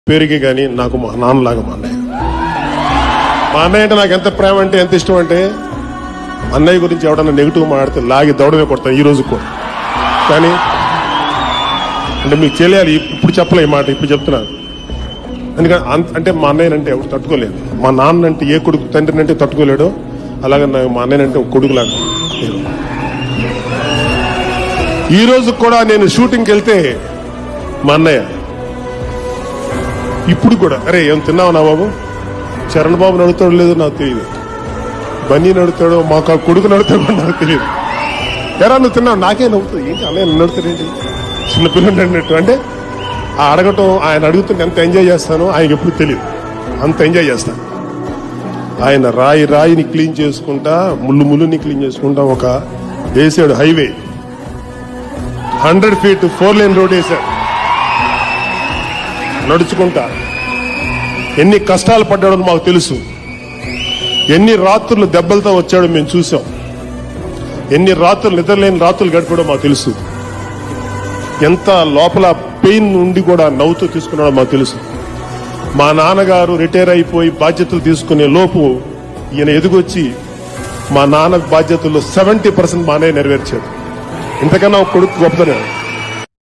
పేరుకి కానీ నాకు మా నాన్నలాగా మా అన్నయ్య. మా అన్నయ్య అంటే నాకు ఎంత ప్రేమ అంటే ఎంత ఇష్టం అంటే, అన్నయ్య గురించి ఎవడన్నా నెగిటివ్ మాట్లాడితే లాగి దౌడమే కొడతాను ఈ రోజు కూడా. కానీ అంటే మీకు తెలియాలి, ఇప్పుడు చెప్పలే ఈ మాట, ఇప్పుడు చెప్తున్నాను. ఎందుకంటే అంటే మా అన్నయ్యనంటే ఎవరు తట్టుకోలేదు. మా నాన్న అంటే ఏ కొడుకు తండ్రిని అంటే తట్టుకోలేడు, అలాగే మా అన్నయ్యనంటే ఒక కొడుకులాగా. ఈ రోజు కూడా నేను షూటింగ్కి వెళ్తే మా అన్నయ్య ఇప్పుడు కూడా, అరే ఏం తిన్నావు నా బాబు, చరణ్ బాబు నడుతాడో లేదో నాకు తెలియదు, బన్నీ నడుతాడో మాకు కొడుకు నడుతాడో నాకు తెలియదు. ఎరా నువ్వు తిన్నావు, నాకే నవ్వుతుంది, ఏంటి అన్నయ్య నడుతాడేంటి చిన్నపిల్లలు అన్నట్టు. అంటే ఆ అడగటం, ఆయన అడుగుతుంటే ఎంత ఎంజాయ్ చేస్తానో ఆయనకి ఎప్పుడు తెలియదు, అంత ఎంజాయ్ చేస్తాను. ఆయన రాయిని క్లీన్ చేసుకుంటా, ముళ్ళుని క్లీన్ చేసుకుంటా ఒక వేసాడు హైవే, 100 feet 4 lane రోడ్ వేశాడు నడుచుకుంటా. ఎన్ని కష్టాలు పడ్డాడో మాకు తెలుసు, ఎన్ని రాత్రులు దెబ్బలతో వచ్చాడో మేము చూసాం, ఎన్ని రాత్రులు నిద్రలేని రాత్రులు గడిపాడో మాకు తెలుసు, ఎంత లోపల పెయిన్ నుండి కూడా నవ్వుతూ తీసుకున్నాడో మాకు తెలుసు. మా నాన్నగారు రిటైర్ అయిపోయి బాధ్యతలు తీసుకునే లోపు ఈయన ఎదుగొచ్చి మా నాన్న బాధ్యతల్లో 70% మా అన్నయ్య నెరవేర్చాడు. ఇంతకన్నా ఒక కొడుకు గొప్పతనం.